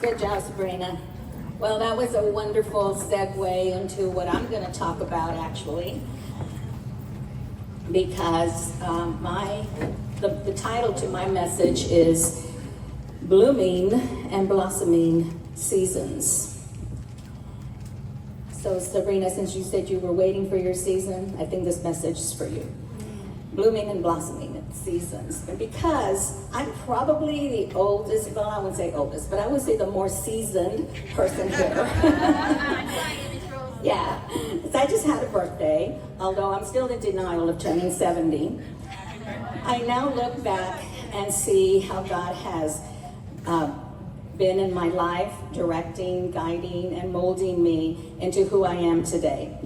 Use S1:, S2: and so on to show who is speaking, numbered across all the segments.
S1: Good job, Sabrina. Well, that was a wonderful segue into what I'm going to talk about, actually, because the title to my message is Blooming and Blossoming Seasons. So, Sabrina, since you said you were waiting for your season, I think this message is for you. Blooming and blossoming seasons. And because I'm probably the oldest, well, I wouldn't say oldest, but I would say the more seasoned person here. Yeah, so I just had a birthday, although I'm still in denial of turning 70. I now look back and see how God has been in my life, directing, guiding, and molding me into who I am today.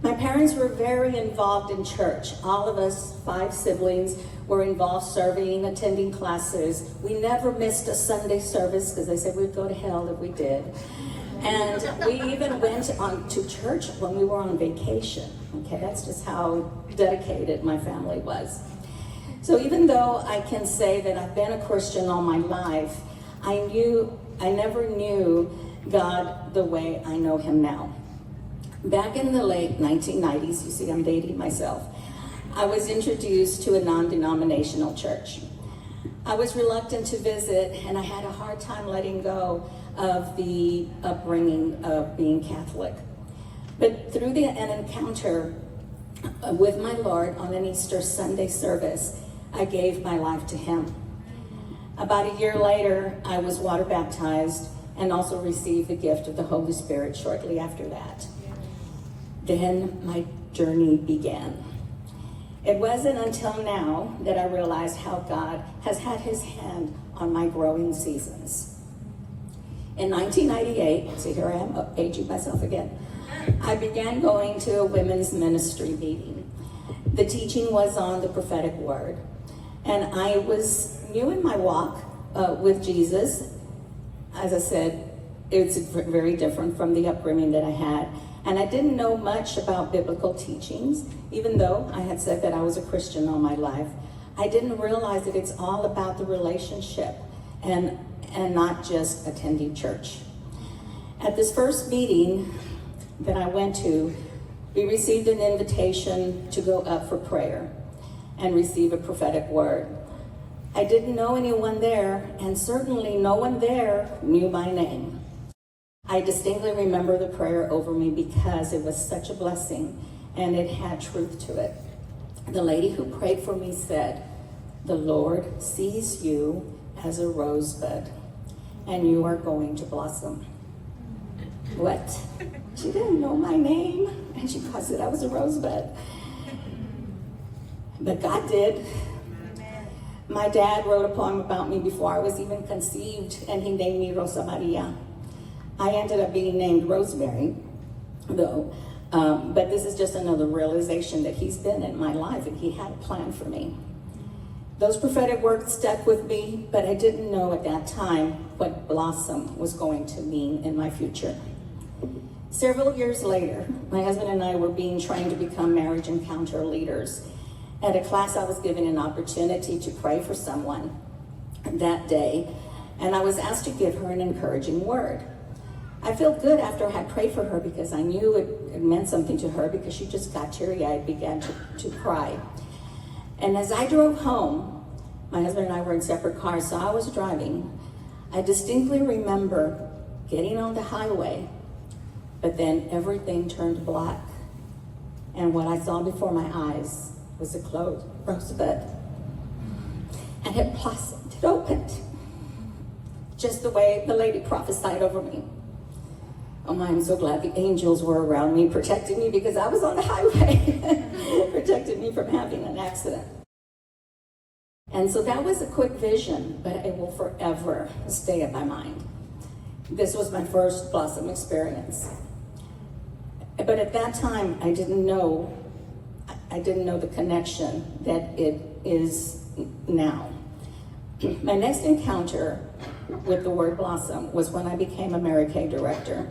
S1: My parents were very involved in church. All of us, 5 siblings, were involved serving, attending classes. We never missed a Sunday service because they said we'd go to hell if we did. And we even went on to church when we were on vacation. Okay, that's just how dedicated my family was. So even though I can say that I've been a Christian all my life, I never knew God the way I know him now. Back in the late 1990s, you see I'm dating myself, I was introduced to a non-denominational church. I was reluctant to visit, and I had a hard time letting go of the upbringing of being Catholic. But through an encounter with my Lord on an Easter Sunday service, I gave my life to him. About a year later, I was water baptized and also received the gift of the Holy Spirit shortly after that. Then my journey began. It wasn't until now that I realized how God has had his hand on my growing seasons. In 1998, so here I am, aging myself again, I began going to a women's ministry meeting. The teaching was on the prophetic word, and I was new in my walk with Jesus. As I said, it's very different from the upbringing that I had. And I didn't know much about biblical teachings, even though I had said that I was a Christian all my life. I didn't realize that it's all about the relationship and not just attending church. At this first meeting that I went to, we received an invitation to go up for prayer and receive a prophetic word. I didn't know anyone there, and certainly no one there knew my name. I distinctly remember the prayer over me because it was such a blessing and it had truth to it. The lady who prayed for me said, "The Lord sees you as a rosebud and you are going to blossom." What? She didn't know my name and she said I was a rosebud. But God did. My dad wrote a poem about me before I was even conceived, and he named me Rosa Maria. I ended up being named Rosemary, though, but this is just another realization that he's been in my life and he had a plan for me. Those prophetic words stuck with me, but I didn't know at that time what blossom was going to mean in my future. Several years later, my husband and I were being trained to become marriage encounter leaders. At a class, I was given an opportunity to pray for someone that day, and I was asked to give her an encouraging word. I felt good after I had prayed for her because I knew it meant something to her, because she just got teary-eyed, began to cry. And as I drove home, my husband and I were in separate cars, so I was driving. I distinctly remember getting on the highway, but then everything turned black. And what I saw before my eyes was a closed rosebud. And it blossomed, it opened, just the way the lady prophesied over me. Oh my, I'm so glad the angels were around me, protecting me because I was on the highway, protecting me from having an accident. And so that was a quick vision, but it will forever stay in my mind. This was my first blossom experience. But at that time, I didn't know the connection that it is now. My next encounter with the word blossom was when I became a Mary Kay director.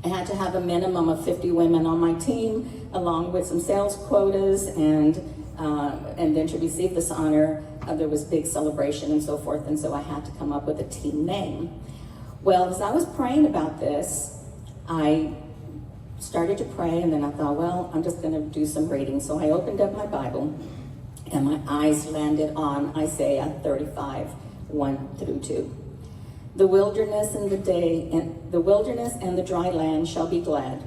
S1: I had to have a minimum of 50 women on my team, along with some sales quotas, and then to receive this honor, there was big celebration and so forth, and so I had to come up with a team name. Well, as I was praying about this, I started to pray, and then I thought, well, I'm just going to do some reading. So I opened up my Bible, and my eyes landed on Isaiah 35, 1 through 2. The wilderness and the dry land shall be glad.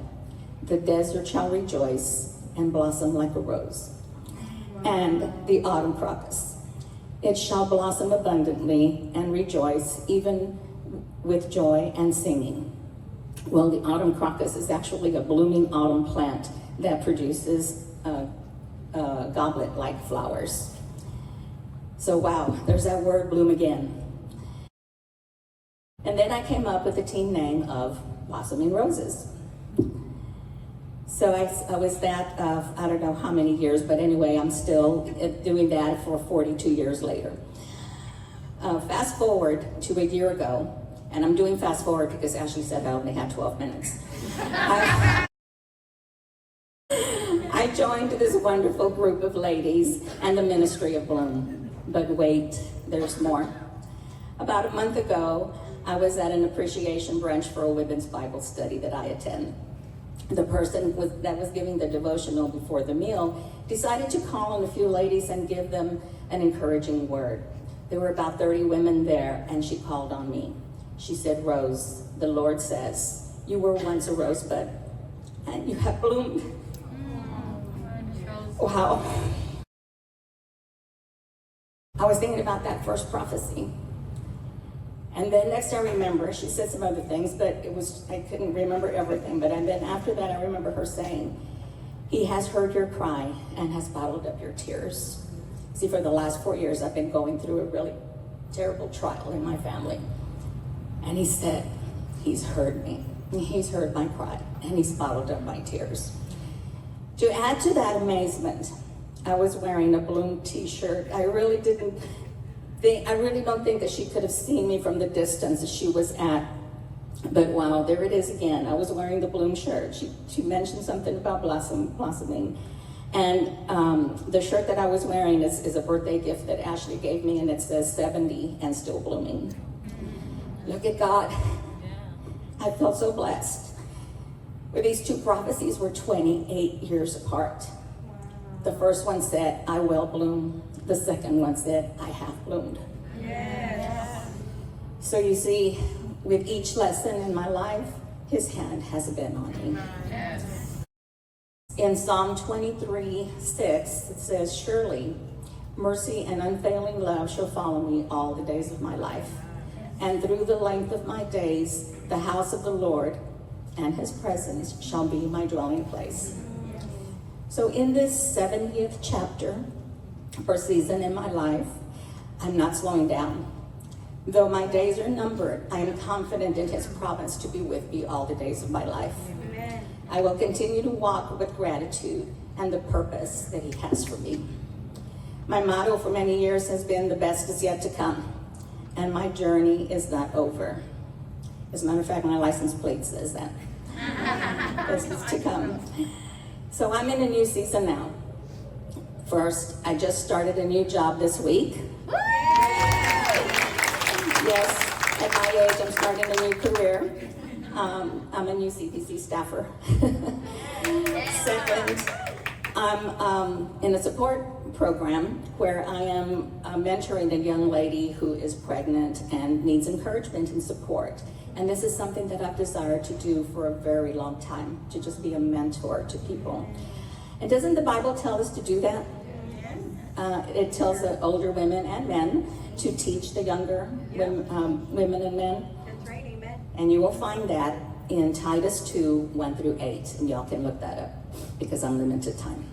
S1: The desert shall rejoice and blossom like a rose. And the autumn crocus. It shall blossom abundantly and rejoice, even with joy and singing. Well, the autumn crocus is actually a blooming autumn plant that produces goblet-like flowers. So wow, there's that word, bloom again. And then I came up with the team name of Blossoming Roses. So I was that, I don't know how many years, but anyway, I'm still doing that for 42 years later. Fast forward to a year ago, and I'm doing fast forward because Ashley said I only had 12 minutes. I joined this wonderful group of ladies and the ministry of Bloom. But wait, there's more. About a month ago, I was at an appreciation brunch for a women's Bible study that I attend. The person that was giving the devotional before the meal decided to call on a few ladies and give them an encouraging word. There were about 30 women there, and she called on me. She said, Rose, the Lord says, you were once a rosebud, and you have bloomed. Wow. I was thinking about that first prophecy. And then next I remember, she said some other things, but I couldn't remember everything. But and then after that, I remember her saying, he has heard your cry and has bottled up your tears. See, for the last 4 years, I've been going through a really terrible trial in my family. And he said, he's heard me. He's heard my cry, and he's bottled up my tears. To add to that amazement, I was wearing a Bloom t-shirt. I really don't think that she could have seen me from the distance that she was at. But wow, there it is again. I was wearing the Bloom shirt. She mentioned something about blossoming. And the shirt that I was wearing is a birthday gift that Ashley gave me, and it says 70 and still blooming. Look at God. I felt so blessed. Where these two prophecies were 28 years apart. The first one said, I will bloom. The second one said, I have bloomed. Yes. So you see, with each lesson in my life, his hand has been on me. Yes. In Psalm 23:6, it says, surely mercy and unfailing love shall follow me all the days of my life. And through the length of my days, the house of the Lord and his presence shall be my dwelling place. So in this 70th chapter or season in my life, I'm not slowing down. Though my days are numbered, I am confident in his promise to be with me all the days of my life. Amen. I will continue to walk with gratitude and the purpose that he has for me. My motto for many years has been, the best is yet to come, and my journey is not over. As a matter of fact, my license plate says that. Best is to come. So I'm in a new season now. First, I just started a new job this week. Yes, at my age, I'm starting a new career. I'm a new CPC staffer. Second, I'm in a support program where I am mentoring a young lady who is pregnant and needs encouragement and support. And this is something that I've desired to do for a very long time, to just be a mentor to people. And doesn't the Bible tell us to do that? It tells the older women and men to teach the younger women and men.
S2: That's right, amen.
S1: And you will find that in Titus 2, 1 through 8. And y'all can look that up because I'm limited time.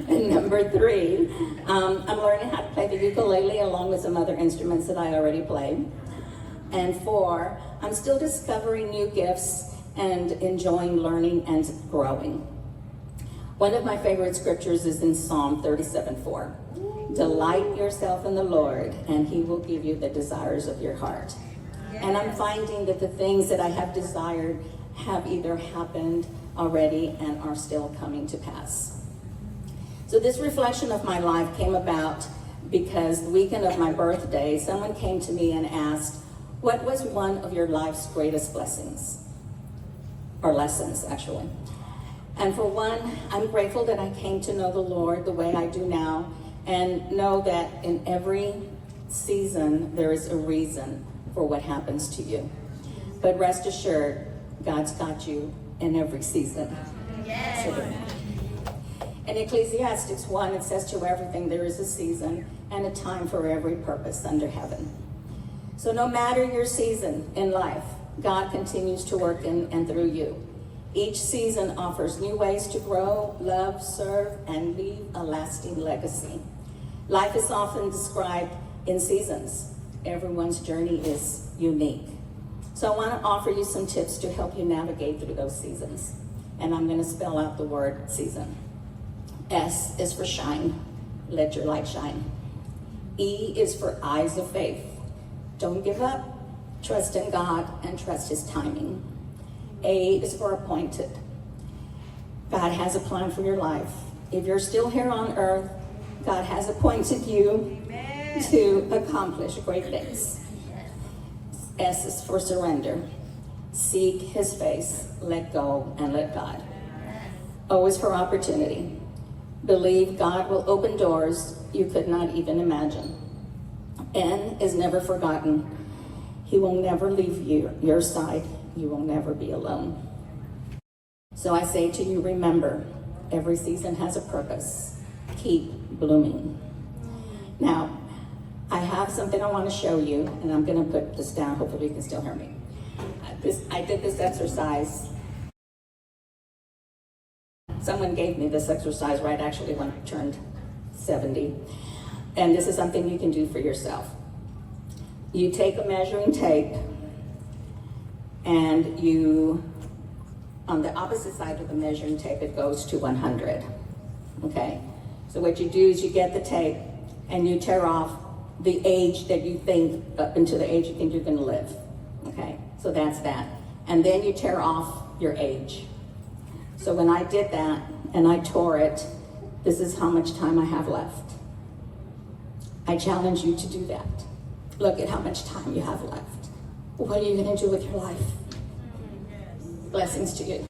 S1: And number 3, I'm learning how to play the ukulele along with some other instruments that I already play. And 4, I'm still discovering new gifts and enjoying learning and growing. One of my favorite scriptures is in Psalm 37:4. Delight yourself in the Lord, and he will give you the desires of your heart. Yes. And I'm finding that the things that I have desired have either happened already and are still coming to pass. So this reflection of my life came about because the weekend of my birthday, someone came to me and asked, What was one of your life's greatest blessings? Or lessons, actually. And for one, I'm grateful that I came to know the Lord the way I do now, and know that in every season there is a reason for what happens to you. But rest assured, God's got you in every season. Yes. In Ecclesiastes 1, it says, to everything there is a season and a time for every purpose under heaven. So no matter your season in life, God continues to work in and through you. Each season offers new ways to grow, love, serve, and leave a lasting legacy. Life is often described in seasons. Everyone's journey is unique. So I want to offer you some tips to help you navigate through those seasons. And I'm going to spell out the word season. S is for shine. Let your light shine. E is for eyes of faith. Don't give up. Trust in God and trust His timing. A is for appointed. God has a plan for your life. If you're still here on earth, God has appointed you to accomplish great things. S is for surrender. Seek His face, let go, and let God. O is for opportunity. Believe God will open doors you could not even imagine. N is never forgotten. He will never leave your side. You will never be alone. So I say to you, remember, every season has a purpose. Keep blooming. Now, I have something I want to show you, and I'm going to put this down. Hopefully you can still hear me. I did this exercise. Someone gave me this exercise right actually when I turned 70. And this is something you can do for yourself. You take a measuring tape, and on the opposite side of the measuring tape, it goes to 100. Okay? So what you do is you get the tape, and you tear off the age that you think, up into the age you think you're going to live. Okay? So that's that. And then you tear off your age. So when I did that, and I tore it, this is how much time I have left. I challenge you to do that. Look at how much time you have left. What are you going to do with your life? Blessings to you.